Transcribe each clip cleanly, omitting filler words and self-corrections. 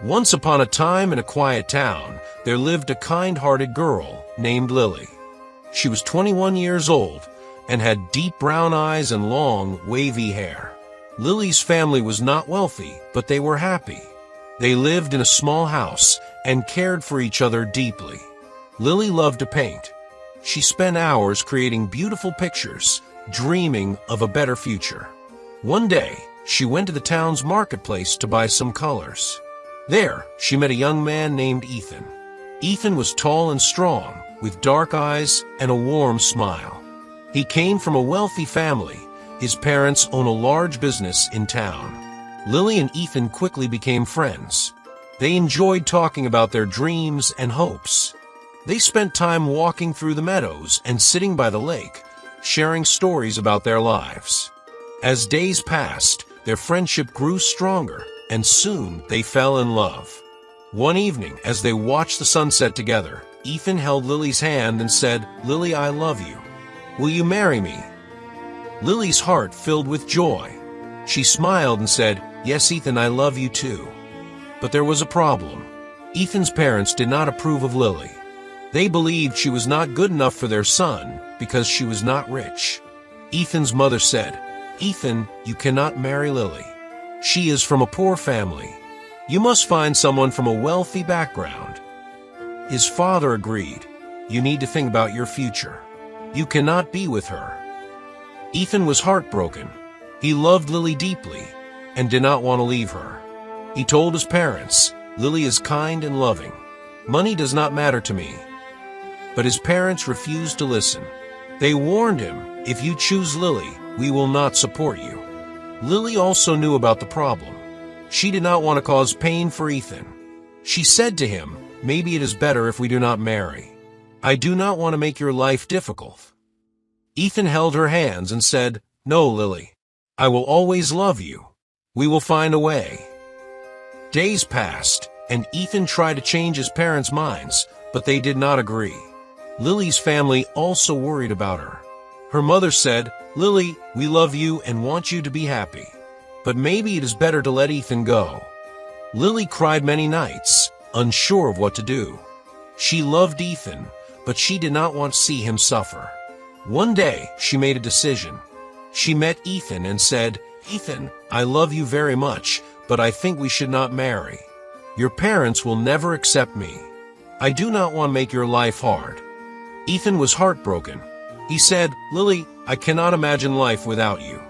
Once upon a time in a quiet town, there lived a kind-hearted girl named Lily. She was 21 years old and had deep brown eyes and long, wavy hair. Lily's family was not wealthy, but they were happy. They lived in a small house and cared for each other deeply. Lily loved to paint. She spent hours creating beautiful pictures, dreaming of a better future. One day, she went to the town's marketplace to buy some colors. There, she met a young man named Ethan. Ethan was tall and strong, with dark eyes and a warm smile. He came from a wealthy family. His parents own a large business in town. Lily and Ethan quickly became friends. They enjoyed talking about their dreams and hopes. They spent time walking through the meadows and sitting by the lake, sharing stories about their lives. As days passed, their friendship grew stronger, and soon they fell in love. One evening, as they watched the sunset together, Ethan held Lily's hand and said, "Lily, I love you. Will you marry me?" Lily's heart filled with joy. She smiled and said, "Yes, Ethan, I love you too." But there was a problem. Ethan's parents did not approve of Lily. They believed she was not good enough for their son because she was not rich. Ethan's mother said, "Ethan, you cannot marry Lily. She is from a poor family. You must find someone from a wealthy background." His father agreed. "You need to think about your future. You cannot be with her." Ethan was heartbroken. He loved Lily deeply and did not want to leave her. He told his parents, "Lily is kind and loving. Money does not matter to me." But his parents refused to listen. They warned him, "If you choose Lily, we will not support you." Lily also knew about the problem. She did not want to cause pain for Ethan. She said to him, "Maybe it is better if we do not marry. I do not want to make your life difficult." Ethan held her hands and said, "No, Lily. I will always love you. We will find a way." Days passed, and Ethan tried to change his parents' minds, but they did not agree. Lily's family also worried about her. Her mother said, "Lily, we love you and want you to be happy. But maybe it is better to let Ethan go." Lily cried many nights, unsure of what to do. She loved Ethan, but she did not want to see him suffer. One day, she made a decision. She met Ethan and said, "Ethan, I love you very much, but I think we should not marry. Your parents will never accept me. I do not want to make your life hard." Ethan was heartbroken. He said, "Lily, I cannot imagine life without you.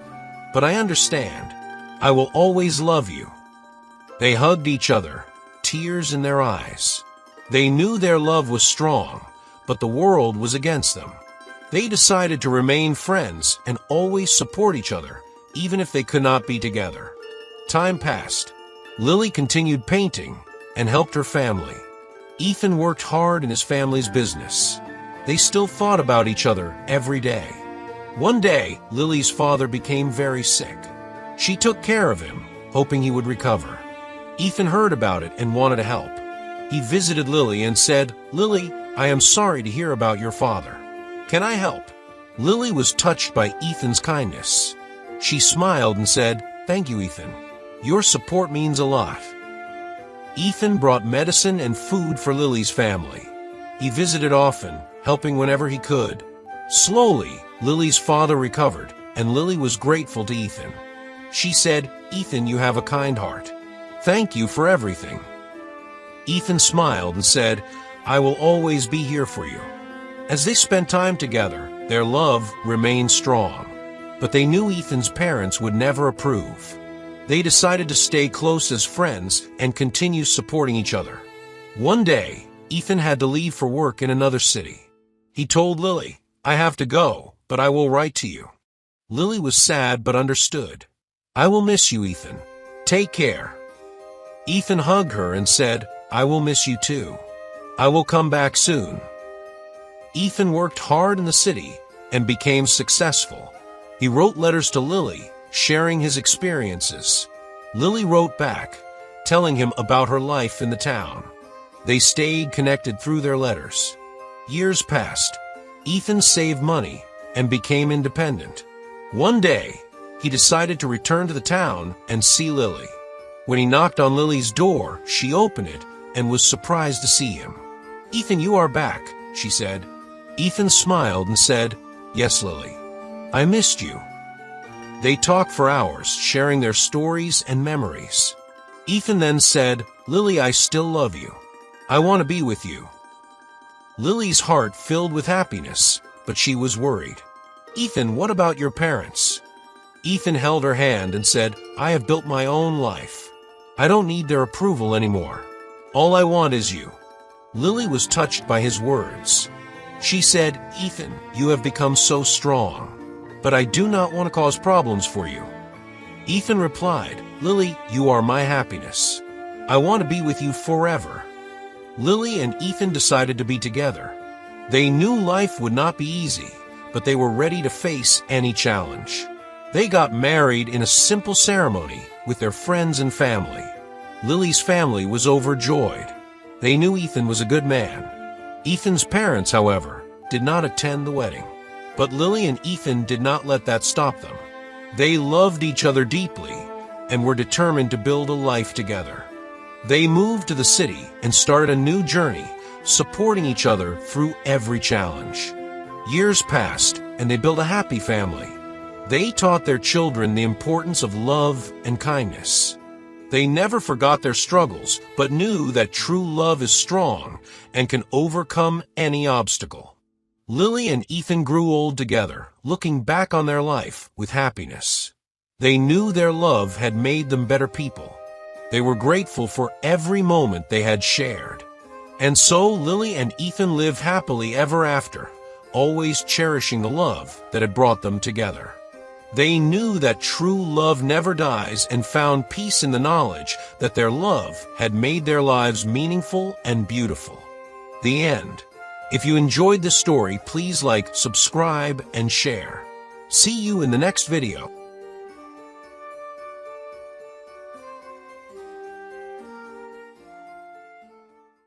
But I understand. I will always love you." They hugged each other, tears in their eyes. They knew their love was strong, but the world was against them. They decided to remain friends and always support each other, even if they could not be together. Time passed. Lily continued painting and helped her family. Ethan worked hard in his family's business. They still thought about each other every day. One day, Lily's father became very sick. She took care of him, hoping he would recover. Ethan heard about it and wanted to help. He visited Lily and said, "Lily, I am sorry to hear about your father. Can I help?" Lily was touched by Ethan's kindness. She smiled and said, "Thank you, Ethan. Your support means a lot." Ethan brought medicine and food for Lily's family. He visited often, helping whenever he could. Slowly, Lily's father recovered, and Lily was grateful to Ethan. She said, "Ethan, you have a kind heart. Thank you for everything." Ethan smiled and said, "I will always be here for you." As they spent time together, their love remained strong. But they knew Ethan's parents would never approve. They decided to stay close as friends and continue supporting each other. One day, Ethan had to leave for work in another city. He told Lily, "I have to go, but I will write to you." Lily was sad but understood. "I will miss you, Ethan. Take care." Ethan hugged her and said, "I will miss you too. I will come back soon." Ethan worked hard in the city and became successful. He wrote letters to Lily, sharing his experiences. Lily wrote back, telling him about her life in the town. They stayed connected through their letters. Years passed. Ethan saved money and became independent. One day, he decided to return to the town and see Lily. When he knocked on Lily's door, she opened it and was surprised to see him. "Ethan, you are back," she said. Ethan smiled and said, "Yes, Lily. I missed you." They talked for hours, sharing their stories and memories. Ethan then said, "Lily, I still love you. I want to be with you." Lily's heart filled with happiness, but she was worried. "Ethan, what about your parents?" Ethan held her hand and said, "I have built my own life. I don't need their approval anymore. All I want is you." Lily was touched by his words. She said, "Ethan, you have become so strong, but I do not want to cause problems for you." Ethan replied, "Lily, you are my happiness. I want to be with you forever." Lily and Ethan decided to be together. They knew life would not be easy, but they were ready to face any challenge. They got married in a simple ceremony with their friends and family. Lily's family was overjoyed. They knew Ethan was a good man. Ethan's parents, however, did not attend the wedding. But Lily and Ethan did not let that stop them. They loved each other deeply and were determined to build a life together. They moved to the city and started a new journey, supporting each other through every challenge. Years passed, and they built a happy family. They taught their children the importance of love and kindness. They never forgot their struggles, but knew that true love is strong and can overcome any obstacle. Lily and Ethan grew old together, looking back on their life with happiness. They knew their love had made them better people. They were grateful for every moment they had shared. And so Lily and Ethan lived happily ever after, always cherishing the love that had brought them together. They knew that true love never dies and found peace in the knowledge that their love had made their lives meaningful and beautiful. The end. If you enjoyed this story, please like, subscribe, and share. See you in the next video.